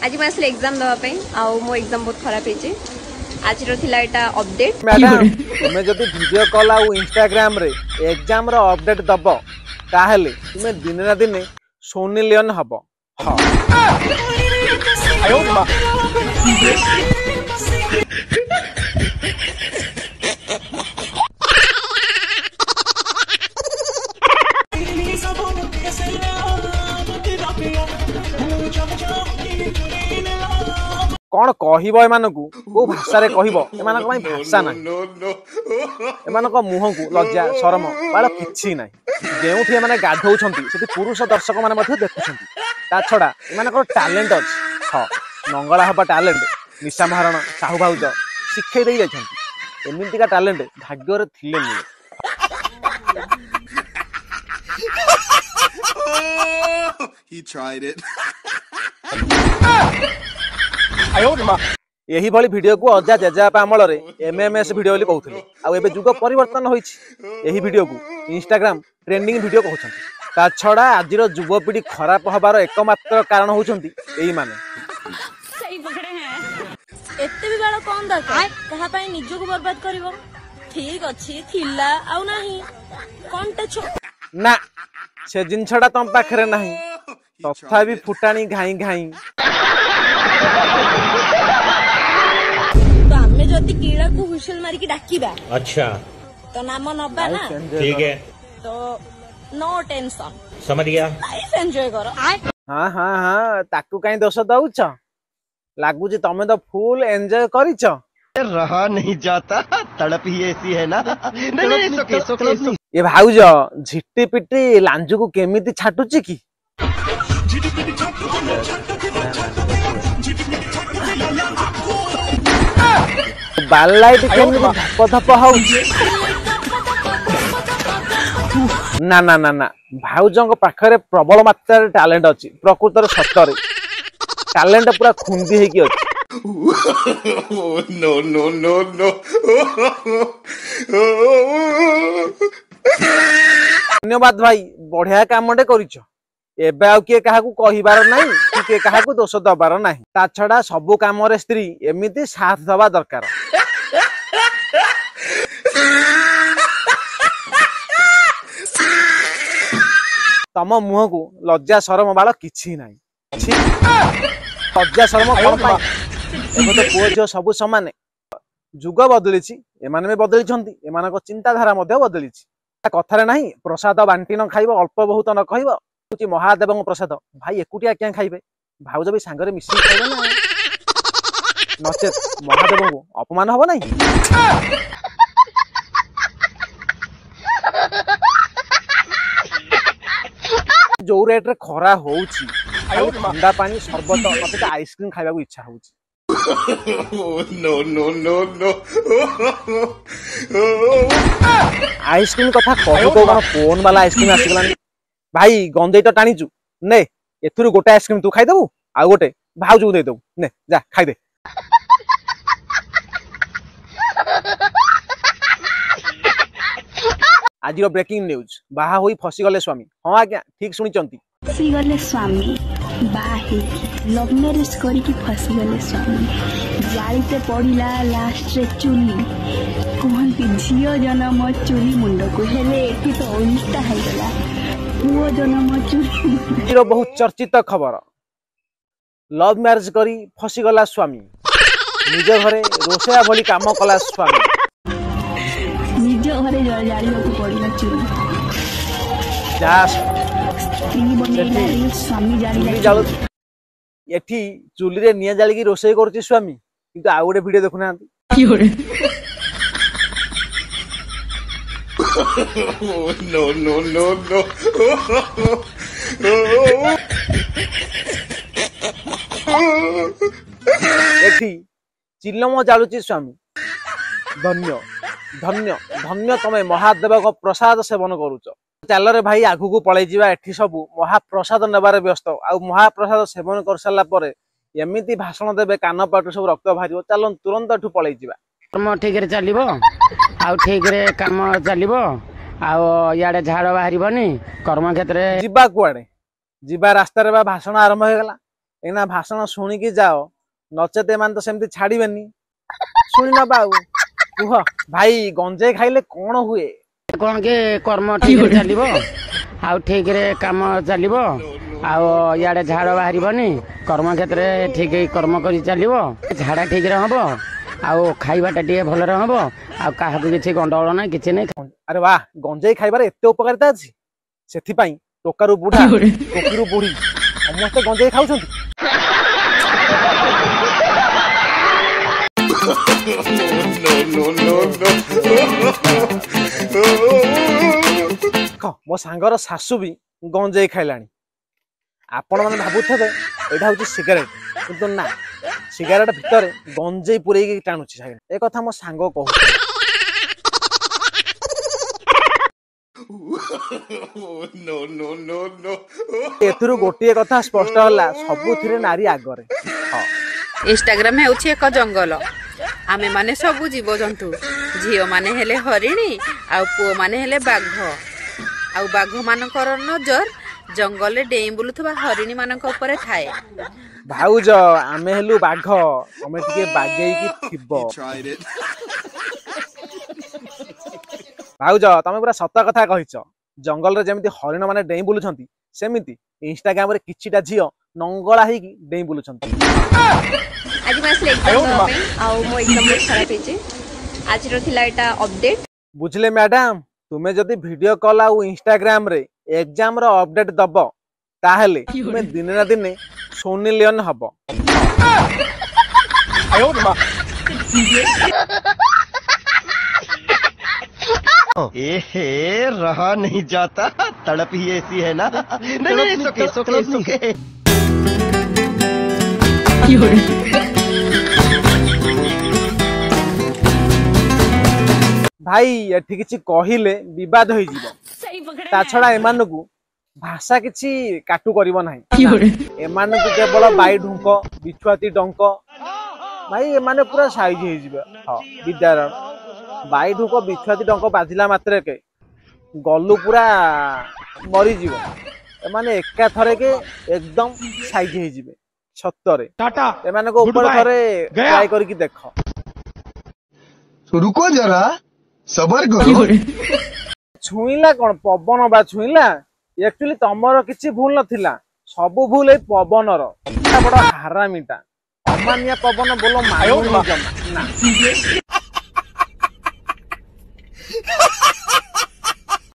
आज मैं असले एग्जाम दवा पे आउ मो एग्जाम बहुत खराब है आज रो थिला एटा अपडेट मैडम तुमे जदी वीडियो कॉल आ इंस्टाग्राम रे एग्जाम रो अपडेट दबो ताहेले तुमे दिन ना दिन सोनी लियन हबो हां आयो बा कौन कहब एमानकू को भाषा रे कहब एमानक भाई भाषा ना एमानक मुह को लज्जा शरम बाल किछि ना जेउठी एमाने गाधौछंती सेठी पुरुष दर्शक माने मध्ये देखुछंती ता छडा एमानक टैलेंट अछि हां मंगला हबा टैलेंट निशा महाराणा साहू भाउज शिखै देई जाछंती एमिति का टैलेंट भाग्य रे थिले मिले He tried it. यही भली वीडियो को अजा जेजापा अमल रे एमएमएस वीडियो बोली कहउथिले आ एबे जुग परिवर्तन होईछि एही वीडियो को इंस्टाग्राम ट्रेंडिंग वीडियो कहउछंती ता छडा आजिर युवपीढ़ी खराब हबार एकमात्र कारण होउछंती एही माने सही पकड़े हैं एत्ते भी बाळ कोन दरकार कहा पई निजो को बर्बाद करबो ठीक अछि थिला आउ नाही कोनटा छो ना से जिनछडा तम पाखरे नाही तथापि फुटाणी घाई घाई तो आमे जति कीड़ा को हुइसल मारी की डाकीबा अच्छा तो नाम नबा ना ठीक है तो नो टेंशन समझ गया लाइफ एंजॉय करो हाँ हाँ हाँ ताकू कहीं दोष दउछ लागुची तमे तो फुल एंजॉय करिछ रहा नहीं जाता तड़प ही ऐसी है ना नहीं नहीं ये भाउज झिट्टी पिट्टी लांजू को केमिति छाटुची की बालाइट केमिति धप धप होउची ना ना ना ना भाउजंग पाखरे प्रबल मात्रा टैलेंट अछि प्रकृतर सत्तर टैलेंट पूरा खुंदी हेकी अछि No, no, no, no. धन्यवाद भाई बढ़िया कामटे करिछ एबे आउ के काहाकू कहिबार नाही कि के काहाकू दोष दबार नाही ता छडा सब काम रे स्त्री एमिति साथ दबा दरकार तम मुह को लज्जा शरम बाल किछि नाही लज्जा शरम कोन पाई एबे तो पुओ जो सब समान जुग बदलिछि एमाने में बदलिछंती एमानक चिंताधारा मध्ये बदलिछि कथारे नाही प्रसाद बांटी न खाइबो अल्प बहुत न कहइबो होची महादेवଙ୍କ प्रसाद भाई एकुटिया क्या खाइबे भाउज भी सांगरे मिसी खाइबे ना नचेत महादेव को अपमान हबो नाही जो रेट रे खरा होउछि ठंडा पानी शरबत मते आइसक्रीम खाइबा को इच्छा होउछि No, no, no, no. Ice cream कथा कहू तो फोन वाला आइसक्रीम आसीगलानी भाई गंदे तो टाणीचु ने एथुरु गोटे आइसक्रीम तू खाई देबू आ गोटे भाउजू दे देबू ने जा खाई दे आज ब्रेकिंग न्यूज बाहा होई फसी गले स्वामी हां आज्ञा ठीक सुनिचंती फसी गले स्वामी बाहे लव मैरिज करी की फसी गले स्वामी जालीते पड़िला लास्ट रे चुनी कहंती झियो जन्म चुनी मुंड को हेले एठी तो उल्टा है गला पुओ जन्म चुनी बहुत चर्चित खबर लव मैरिज करी फसी गला स्वामी निज घरे रोसेया भली काम कला स्वामी निज घरे जाली को पड़िला चुनी जा स्त्री बनेला स्वामी जाली एठी चुली रे निया जाली की रोसई करछि स्वामी किंतु आ गोटे वीडियो देखु नांती No, no, no, no. एठी चिल्लम जालुची स्वामी धन्य धन्य धन्य तमे महादेव को प्रसाद सेवन करूच चल रे भाई आगु को पळै जिबा एठी सब महाप्रसाद नेबारे व्यस्त आ महाप्रसाद सेवन कर साला परे एमिति भाषण देबे कान पाटु सब रक्त भारियो चलन तुरंत एठु पळै जिबा कर्म ठीक रे चलिबो आ ठीक रे काम चलिबो आ याडे झाड़ बाहरिबनी कर्म क्षेत्र जिबा कुआडे जिबा रास्ता रे बा भाषण आरंभ हो गला एना भाषण शुणिकी जाओ नचेत एमान तो सेमती छाड़िबेनी शुणी नबा कुह भाई गंजे खाइले कौन हुए कौन के कर्म ठीक चलिबो आउ ठीक रे काम चलिबो आउ याडे झाड़ बाहरिबनी कर्म क्षेत्र ठीक कर्म करी चलिबो झाड़ा ठीक रे हबो आउ खाइबाटा टिके भल रे हबो आउ काहाकू किछि गंडगोल ना किछि नै। अरे वाह गंजे खाइबार एते उपकारिता अछि सेथि पई टोकारु बुढ़ा टोकीरु बुढ़ी समस्त गंजे खाउछंती। मो सांगर सासु भी गंजे खाइलानी आपण माने भाबुथबे एटा होची सिगारेट किंतु ना सिगारेट भितर गंजे पुरेकी टाणुची ए कथा मो सांग कहू एथुरु गोटिए कथा स्पष्ट होला सबुथिरे नारी आगरे। इंस्टाग्राम हेउछि एक जंगल आमे माने सबु जीव जंतु झियो माने हेले हरिणी आउ पुओ माने हेले बाघ आउ बाघ मानकर नजर जंगल डेई बुलुथबा हरिणी मानक ऊपर थाए। भाउज आमे हेलु बाघ तमे टिके बागेई की थिबो भाउज तमे पूरा सत कथा कहिछ जंगल रे जेमिति हरिण माने डेई बुलुछंती सेमिति इंस्टाग्राम रे किछिटा झियो नंगला हेकी डेई बुलुछंती। आज मैं एग्जाम पे आउ मो एग्जाम बहुत खराब हेचे आज रो थिला एटा अपडेट बुझले मैडम तुमे जदी वीडियो कॉल आउ इंस्टाग्राम रे एग्जाम रो अपडेट दबो ताहेले तुमे दिने ना दिने सोनी लियन हबो। एहे रहा नहीं जाता तड़प ही ऐसी है ना। नहीं सुके सुके सुके भाई एठी किछि कहिले विवाद होई जिवो ता छडा एमानकु भाषा किछि काटू करिवो नाही एमानकु केवल बाई ढुंक बिछुआती डंक भाई एमाने पूरा साइज होई जिवो। हां विद्यारण बाई ढुंक बिछुआती डंक बाजिला मात्रे के गल्लू पूरा मरी जिवो एमाने एका थरे के एकदम साइज होई जिवे छत्तरे टाटा एमानकु ऊपर थरे ट्राई करके देखो। रुको जरा सबर करो छुईला कौन पवन बा छुईला एक्चुअली तमर किछि भूल नथिला सब भूल ए पवनर बड़ हारामीटा अमानिया पवन बोलो मायो ना।